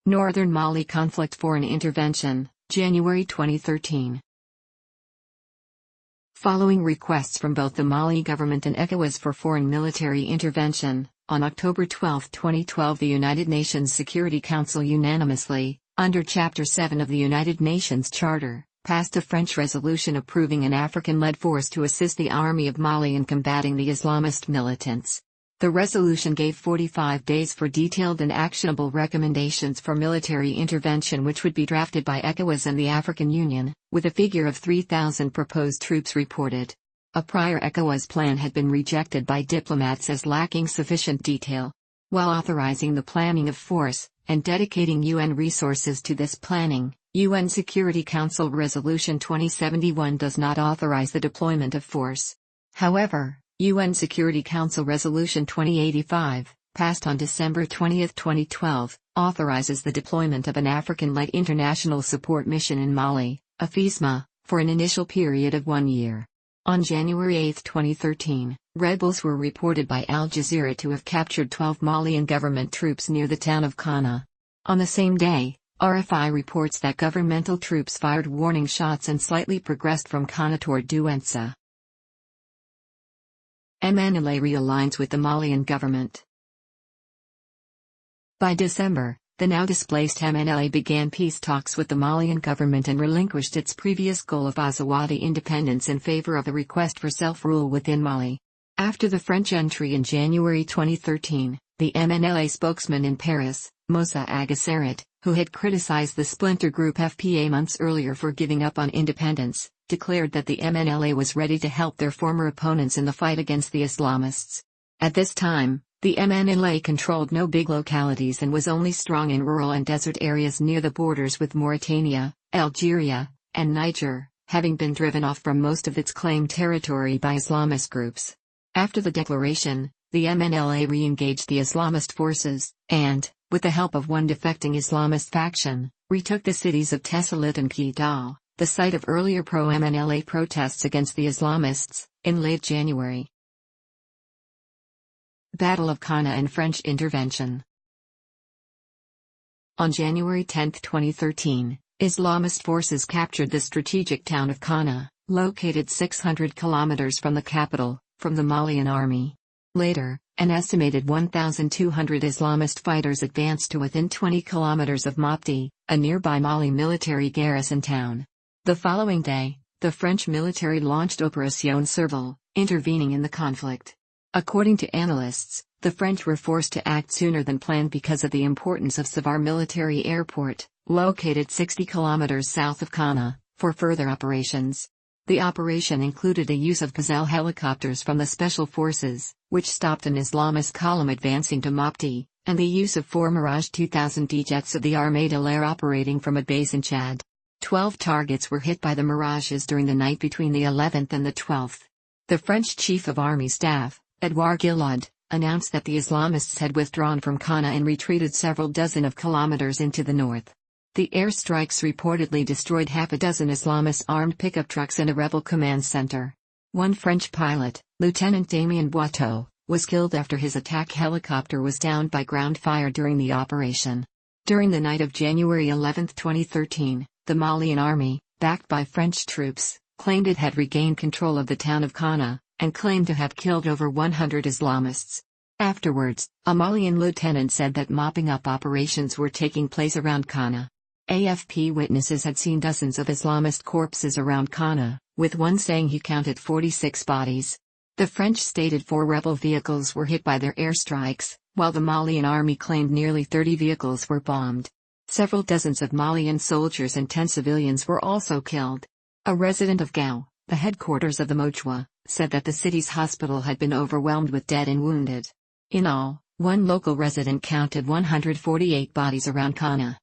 Northern Mali conflict foreign intervention, January 2013. Following requests from both the Mali government and ECOWAS for foreign military intervention, on October 12, 2012 the United Nations Security Council unanimously, under Chapter 7 of the United Nations Charter, passed a French resolution approving an African-led force to assist the Army of Mali in combating the Islamist militants. The resolution gave 45 days for detailed and actionable recommendations for military intervention which would be drafted by ECOWAS and the African Union, with a figure of 3,000 proposed troops reported. A prior ECOWAS plan had been rejected by diplomats as lacking sufficient detail. While authorizing the planning of force, and dedicating UN resources to this planning, UN Security Council Resolution 2071 does not authorize the deployment of force. However, UN Security Council Resolution 2085, passed on December 20, 2012, authorizes the deployment of an African-led international support mission in Mali, AFISMA, for an initial period of 1 year. On January 8, 2013, rebels were reported by Al Jazeera to have captured 12 Malian government troops near the town of Konna. On the same day, RFI reports that governmental troops fired warning shots and slightly progressed from Konna toward Douentza. MNLA realigns with the Malian government. By December, the now displaced MNLA began peace talks with the Malian government and relinquished its previous goal of Azawadi independence in favor of a request for self-rule within Mali. After the French entry in January 2013, the MNLA spokesman in Paris, Moussa Agasseret, who had criticized the splinter group FPA months earlier for giving up on independence, declared that the MNLA was ready to help their former opponents in the fight against the Islamists. At this time, the MNLA controlled no big localities and was only strong in rural and desert areas near the borders with Mauritania, Algeria, and Niger, having been driven off from most of its claimed territory by Islamist groups. After the declaration, the MNLA re-engaged the Islamist forces, and, with the help of one defecting Islamist faction, retook the cities of Tessalit and Kidal, the site of earlier pro-MNLA protests against the Islamists, in late January. Battle of Konna and French intervention. On January 10, 2013, Islamist forces captured the strategic town of Konna, located 600 kilometers from the capital, from the Malian army. Later, an estimated 1,200 Islamist fighters advanced to within 20 kilometers of Mopti, a nearby Mali military garrison town. The following day, the French military launched Opération Serval, intervening in the conflict. According to analysts, the French were forced to act sooner than planned because of the importance of Savar Military Airport, located 60 kilometers south of Konna, for further operations. The operation included a use of Gazelle helicopters from the Special Forces, which stopped an Islamist column advancing to Mopti, and the use of 4 Mirage 2000D jets of the Armée de l'Air operating from a base in Chad. 12 targets were hit by the Mirages during the night between the 11th and the 12th. The French Chief of Army Staff, Edouard Guillaume, announced that the Islamists had withdrawn from Konna and retreated several dozen of kilometers into the north. The airstrikes reportedly destroyed half a dozen Islamist armed pickup trucks and a rebel command center. One French pilot, Lieutenant Damien Boiteau, was killed after his attack helicopter was downed by ground fire during the operation. During the night of January 11, 2013, the Malian army, backed by French troops, claimed it had regained control of the town of Konna, and claimed to have killed over 100 Islamists. Afterwards, a Malian lieutenant said that mopping-up operations were taking place around Konna. AFP witnesses had seen dozens of Islamist corpses around Konna, with one saying he counted 46 bodies. The French stated 4 rebel vehicles were hit by their airstrikes, while the Malian army claimed nearly 30 vehicles were bombed. Several dozens of Malian soldiers and 10 civilians were also killed. A resident of Gao, the headquarters of the Mochwa, said that the city's hospital had been overwhelmed with dead and wounded. In all, one local resident counted 148 bodies around Konna.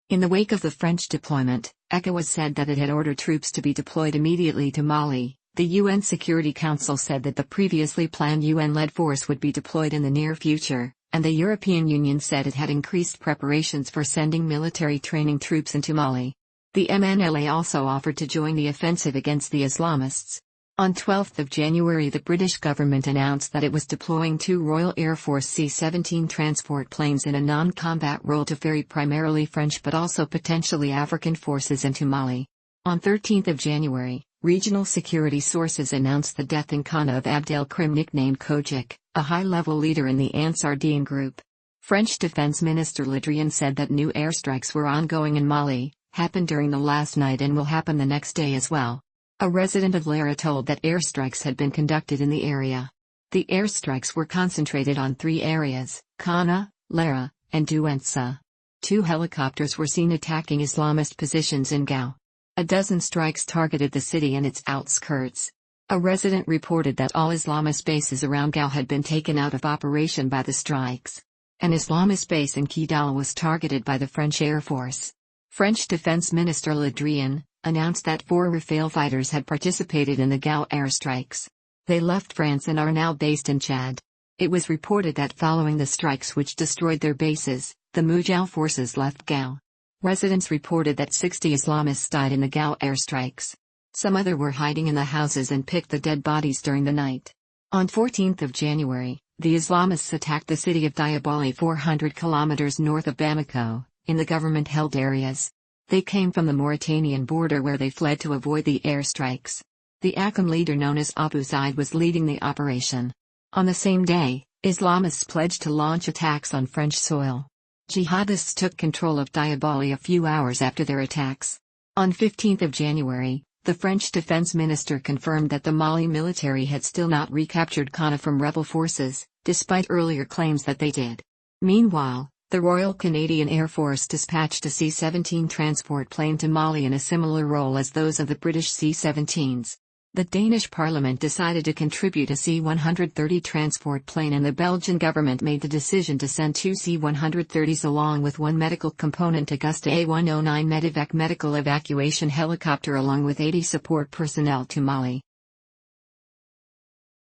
In the wake of the French deployment, ECOWAS said that it had ordered troops to be deployed immediately to Mali. The UN Security Council said that the previously planned UN-led force would be deployed in the near future, and the European Union said it had increased preparations for sending military training troops into Mali. The MNLA also offered to join the offensive against the Islamists. On 12 January the British government announced that it was deploying 2 Royal Air Force C-17 transport planes in a non-combat role to ferry primarily French but also potentially African forces into Mali. On 13 January, regional security sources announced the death in Konna of Abdelhamid, nicknamed Kojak, a high-level leader in the Ansar Dine group. French Defense Minister Le Drian said that new airstrikes were ongoing in Mali, happened during the last night and will happen the next day as well. A resident of Lera told that airstrikes had been conducted in the area. The airstrikes were concentrated on 3 areas, Konna, Lera, and Douentza. 2 helicopters were seen attacking Islamist positions in Gao. A dozen strikes targeted the city and its outskirts. A resident reported that all Islamist bases around Gao had been taken out of operation by the strikes. An Islamist base in Kidal was targeted by the French Air Force. French Defense Minister Le Drian announced that 4 Rafale fighters had participated in the Gao airstrikes. They left France and are now based in Chad. It was reported that following the strikes which destroyed their bases, the Mujal forces left Gao. Residents reported that 60 Islamists died in the Gao airstrikes. Some other were hiding in the houses and picked the dead bodies during the night. On 14 January, the Islamists attacked the city of Diabali 400 kilometers north of Bamako, in the government-held areas. They came from the Mauritanian border where they fled to avoid the airstrikes. The Akum leader known as Abou Zeid was leading the operation. On the same day, Islamists pledged to launch attacks on French soil. Jihadists took control of Diabali a few hours after their attacks. On 15 January, the French defense minister confirmed that the Mali military had still not recaptured Konna from rebel forces, despite earlier claims that they did. Meanwhile, the Royal Canadian Air Force dispatched a C-17 transport plane to Mali in a similar role as those of the British C-17s. The Danish Parliament decided to contribute a C-130 transport plane and the Belgian government made the decision to send 2 C-130s along with 1 medical component Augusta A-109 Medivac medical evacuation helicopter along with 80 support personnel to Mali.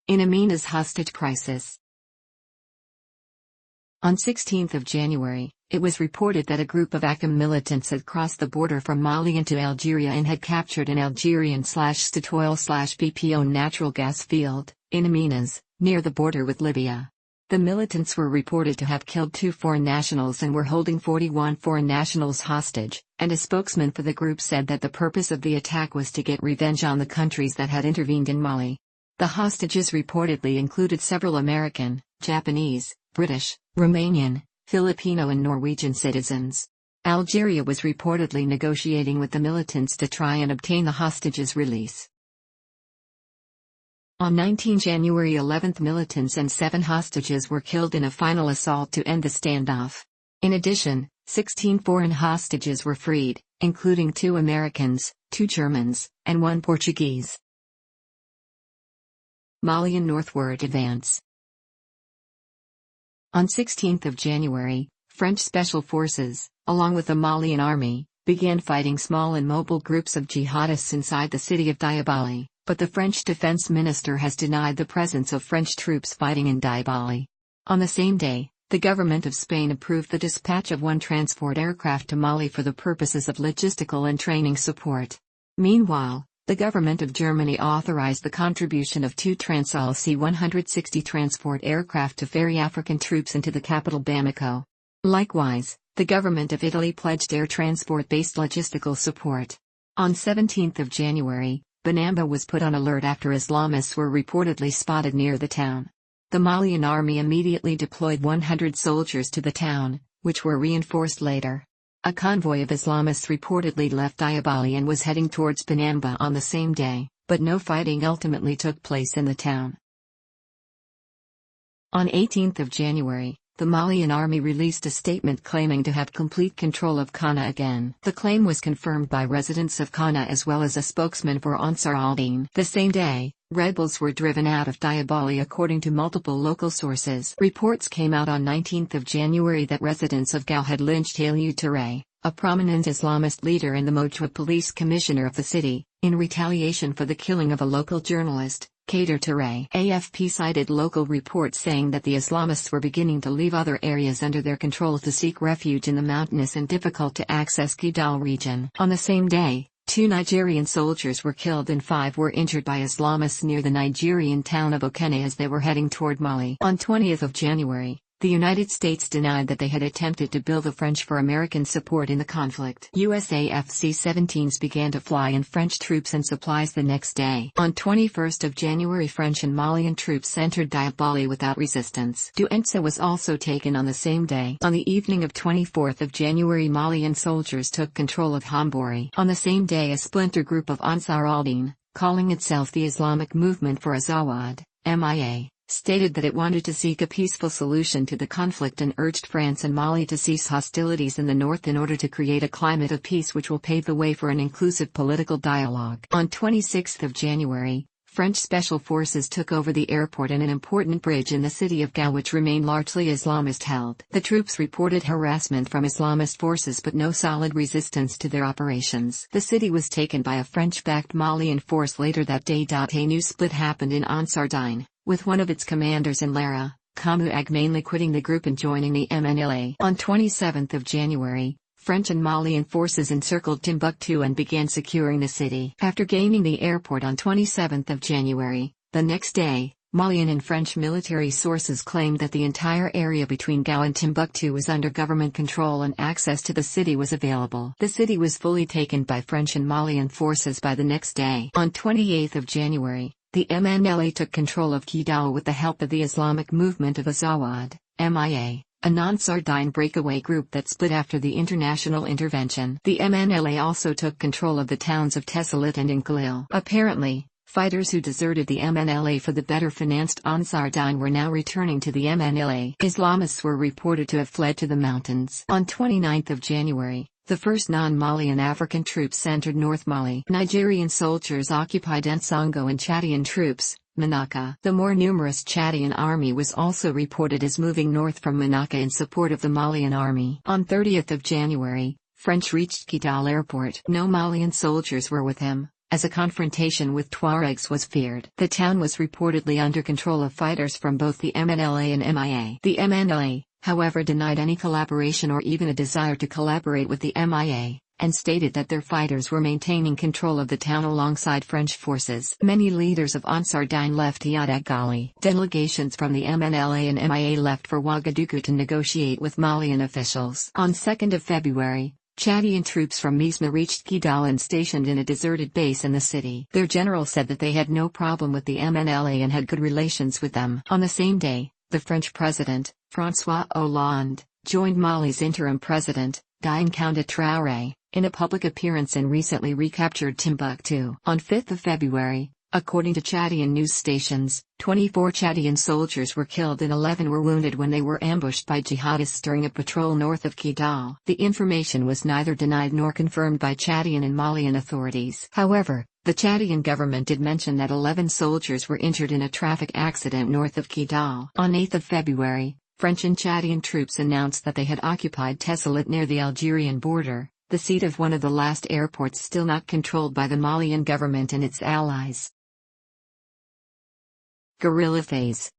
In Aménas hostage crisis. On 16 January, it was reported that a group of Akum militants had crossed the border from Mali into Algeria and had captured an Algerian/Statoil/BP owned natural gas field, in Aménas, near the border with Libya. The militants were reported to have killed 2 foreign nationals and were holding 41 foreign nationals hostage, and a spokesman for the group said that the purpose of the attack was to get revenge on the countries that had intervened in Mali. The hostages reportedly included several American, Japanese, British, Romanian, Filipino and Norwegian citizens. Algeria was reportedly negotiating with the militants to try and obtain the hostages' release. On 19 January 11 militants and 7 hostages were killed in a final assault to end the standoff. In addition, 16 foreign hostages were freed, including 2 Americans, 2 Germans, and 1 Portuguese. Malian northward advance. On 16 January, French Special Forces, along with the Malian army, began fighting small and mobile groups of jihadists inside the city of Diabali, but the French defense minister has denied the presence of French troops fighting in Diabali. On the same day, the government of Spain approved the dispatch of 1 transport aircraft to Mali for the purposes of logistical and training support. Meanwhile, the government of Germany authorized the contribution of 2 Transall C-160 transport aircraft to ferry African troops into the capital Bamako. Likewise, the government of Italy pledged air transport-based logistical support. On 17 January, Banamba was put on alert after Islamists were reportedly spotted near the town. The Malian army immediately deployed 100 soldiers to the town, which were reinforced later. A convoy of Islamists reportedly left Diabali and was heading towards Banamba on the same day, but no fighting ultimately took place in the town. On 18 January, the Malian army released a statement claiming to have complete control of Konna again. The claim was confirmed by residents of Konna as well as a spokesman for Ansar al-Din. The same day, rebels were driven out of Diabali according to multiple local sources. Reports came out on 19 January that residents of Gao had lynched Aliou Touré, a prominent Islamist leader and the Mokhtar police commissioner of the city, in retaliation for the killing of a local journalist, Kader Touré. AFP cited local reports saying that the Islamists were beginning to leave other areas under their control to seek refuge in the mountainous and difficult-to-access Kidal region. On the same day, 2 Nigerian soldiers were killed and 5 were injured by Islamists near the Nigerian town of Okene as they were heading toward Mali. On 20th of January, the United States denied that they had attempted to bill the French for American support in the conflict. USAF C-17s began to fly in French troops and supplies the next day. On 21st of January, French and Malian troops entered Diabali without resistance. Douentza was also taken on the same day. On the evening of 24th of January, Malian soldiers took control of Hambori. On the same day, a splinter group of Ansar al-Din, calling itself the Islamic Movement for Azawad, MIA, stated that it wanted to seek a peaceful solution to the conflict and urged France and Mali to cease hostilities in the north in order to create a climate of peace which will pave the way for an inclusive political dialogue. On 26 of January, French special forces took over the airport and an important bridge in the city of Gao, which remained largely Islamist-held. The troops reported harassment from Islamist forces but no solid resistance to their operations. The city was taken by a French-backed Malian force later that day. A new split happened in Ansar Dine, with one of its commanders in Lara, Kamu Agmainly quitting the group and joining the MNLA. On 27 of January, French and Malian forces encircled Timbuktu and began securing the city. After gaining the airport on 27 of January, the next day, Malian and French military sources claimed that the entire area between Gao and Timbuktu was under government control and access to the city was available. The city was fully taken by French and Malian forces by the next day. On 28 of January, the MNLA took control of Kidal with the help of the Islamic Movement of Azawad, MIA, a non-Ansar Dine breakaway group that split after the international intervention. The MNLA also took control of the towns of Tessalit and Inkalil. Apparently, fighters who deserted the MNLA for the better-financed Ansar Dine were now returning to the MNLA. Islamists were reported to have fled to the mountains. On 29 of January, the first non-Malian African troops entered North Mali. Nigerian soldiers occupied Nsongo and Chadian troops, Manaka. The more numerous Chadian army was also reported as moving north from Manaka in support of the Malian army. On 30th of January, French reached Kidal airport. No Malian soldiers were with him, as a confrontation with Tuaregs was feared. The town was reportedly under control of fighters from both the MNLA and MIA. The MNLA, however, denied any collaboration or even a desire to collaborate with the MIA, and stated that their fighters were maintaining control of the town alongside French forces. Many leaders of Ansar Dine left Yadagali. Delegations from the MNLA and MIA left for Ouagadougou to negotiate with Malian officials. On 2 February, Chadian troops from Misma reached Kidal and stationed in a deserted base in the city. Their general said that they had no problem with the MNLA and had good relations with them. On the same day, the French president, François Hollande, joined Mali's interim president, Nkanda Traoré, in a public appearance and recently recaptured Timbuktu. On 5 February, according to Chadian news stations, 24 Chadian soldiers were killed and 11 were wounded when they were ambushed by jihadists during a patrol north of Kidal. The information was neither denied nor confirmed by Chadian and Malian authorities. However, the Chadian government did mention that 11 soldiers were injured in a traffic accident north of Kidal. On 8 February, French and Chadian troops announced that they had occupied Tessalit near the Algerian border, the seat of one of the last airports still not controlled by the Malian government and its allies. Guerrilla phase.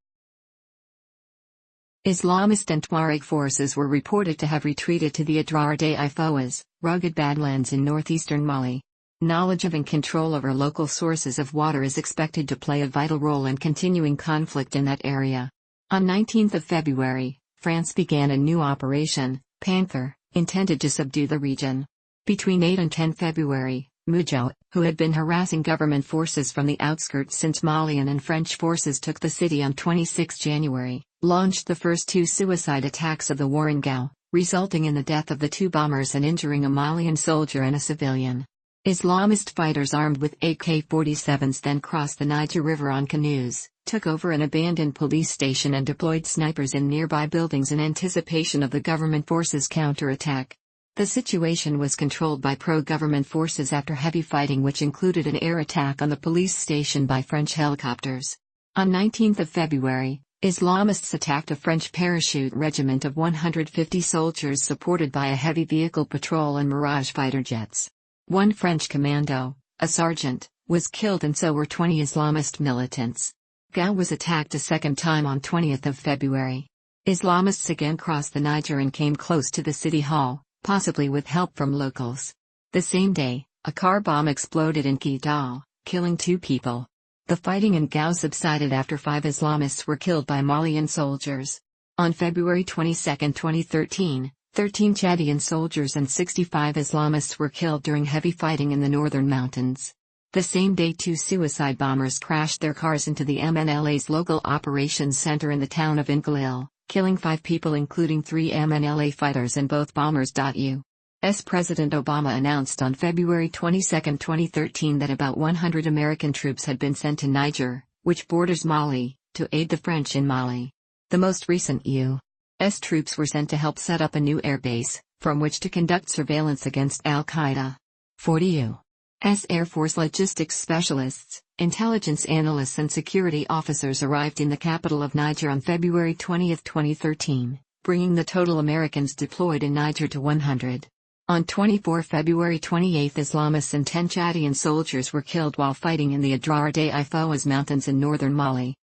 Islamist and Tuareg forces were reported to have retreated to the Adrar des Ifoas, rugged badlands in northeastern Mali. Knowledge of and control over local sources of water is expected to play a vital role in continuing conflict in that area. On 19 February, France began a new operation, Panther, intended to subdue the region. Between 8 and 10 February, Mujahid, who had been harassing government forces from the outskirts since Malian and French forces took the city on 26 January, launched the first 2 suicide attacks of the war in Gao, resulting in the death of the 2 bombers and injuring a Malian soldier and a civilian. Islamist fighters armed with AK-47s then crossed the Niger River on canoes, took over an abandoned police station and deployed snipers in nearby buildings in anticipation of the government forces' counterattack. The situation was controlled by pro-government forces after heavy fighting, which included an air attack on the police station by French helicopters. On 19 February, Islamists attacked a French parachute regiment of 150 soldiers supported by a heavy vehicle patrol and Mirage fighter jets. One French commando, a sergeant, was killed and so were 20 Islamist militants. Gao was attacked a second time on 20 February. Islamists again crossed the Niger and came close to the city hall, possibly with help from locals. The same day, a car bomb exploded in Kidal, killing 2 people. The fighting in Gao subsided after 5 Islamists were killed by Malian soldiers. On February 22, 2013, 13 Chadian soldiers and 65 Islamists were killed during heavy fighting in the northern mountains. The same day 2 suicide bombers crashed their cars into the MNLA's local operations center in the town of Inkalil, killing 5 people including 3 MNLA fighters and both bombers. U.S. President Obama announced on February 22, 2013 that about 100 American troops had been sent to Niger, which borders Mali, to aid the French in Mali. The most recent U.S. troops were sent to help set up a new airbase, from which to conduct surveillance against al-Qaeda. 40 U.S. Air Force logistics specialists, intelligence analysts and security officers arrived in the capital of Niger on February 20, 2013, bringing the total Americans deployed in Niger to 100. On 24 February 28, Islamists and 10 Chadian soldiers were killed while fighting in the Adrar de Ifoas mountains in northern Mali.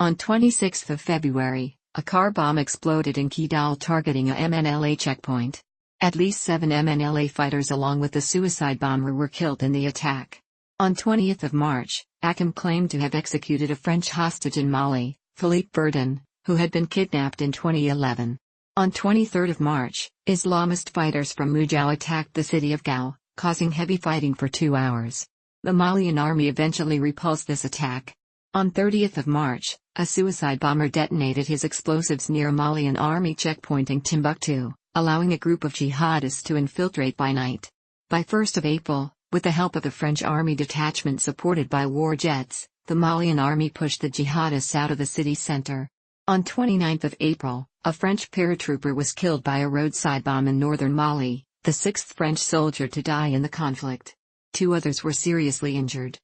On 26 February, a car bomb exploded in Kidal targeting a MNLA checkpoint. At least 7 MNLA fighters along with the suicide bomber were killed in the attack. On 20 March, Akim claimed to have executed a French hostage in Mali, Philippe Verdun, who had been kidnapped in 2011. On 23 March, Islamist fighters from Mujau attacked the city of Gao, causing heavy fighting for 2 hours. The Malian army eventually repulsed this attack. On 30 March, a suicide bomber detonated his explosives near a Malian army checkpoint in Timbuktu, allowing a group of jihadists to infiltrate by night. By 1 April, with the help of the French army detachment supported by war jets, the Malian army pushed the jihadists out of the city center. On 29 April, a French paratrooper was killed by a roadside bomb in northern Mali, the 6th French soldier to die in the conflict. 2 others were seriously injured.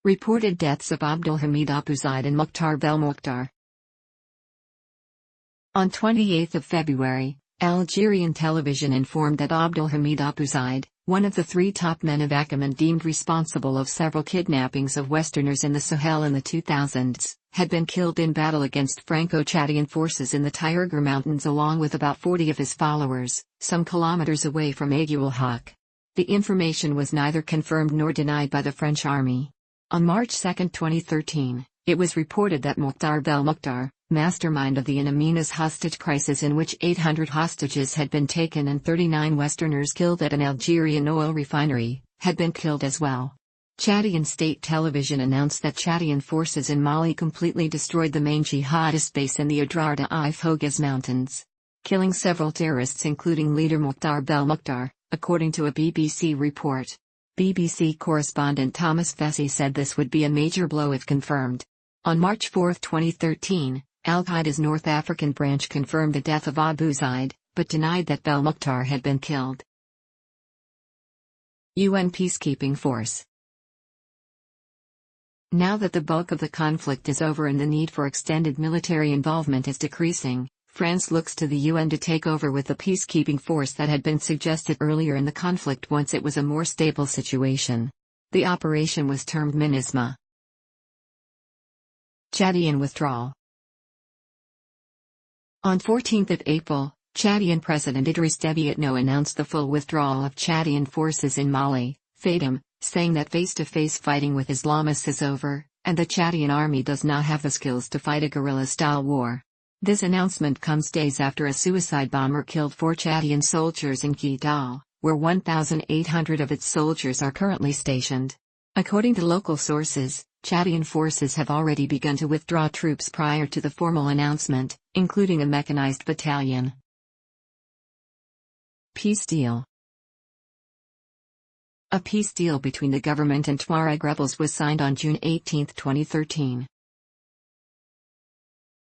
Reported deaths of Abdelhamid, Abou, Zeid and Mokhtar Belmokhtar. On 28 February, Algerian television informed that Abdelhamid Abou Zeid, one of the 3 top men of Akim and deemed responsible of several kidnappings of Westerners in the Sahel in the 2000s, had been killed in battle against Franco-Chadian forces in the Tiger Mountains along with about 40 of his followers, some kilometers away from Aiguel Hawk. The information was neither confirmed nor denied by the French army. On March 2, 2013, it was reported that Mokhtar Belmokhtar, mastermind of the Aménas hostage crisis in which 800 hostages had been taken and 39 Westerners killed at an Algerian oil refinery, had been killed as well. Chadian state television announced that Chadian forces in Mali completely destroyed the main jihadist base in the Adrar de Ifogas mountains, killing several terrorists including leader Mokhtar Belmokhtar, according to a BBC report. BBC correspondent Thomas Fessy said this would be a major blow if confirmed. On March 4, 2013, Al-Qaeda's North African branch confirmed the death of Abou Zeid, but denied that Belmokhtar had been killed. UN Peacekeeping Force. Now that the bulk of the conflict is over and the need for extended military involvement is decreasing, France looks to the UN to take over with the peacekeeping force that had been suggested earlier in the conflict once it was a more stable situation. The operation was termed MINUSMA. Chadian withdrawal. On 14 April, Chadian President Idriss Déby Itno announced the full withdrawal of Chadian forces in Mali, FATM, saying that face-to-face fighting with Islamists is over, and the Chadian army does not have the skills to fight a guerrilla-style war. This announcement comes days after a suicide bomber killed 4 Chadian soldiers in Kidal, where 1,800 of its soldiers are currently stationed. According to local sources, Chadian forces have already begun to withdraw troops prior to the formal announcement, including a mechanized battalion. Peace deal. A peace deal between the government and Tuareg rebels was signed on June 18, 2013.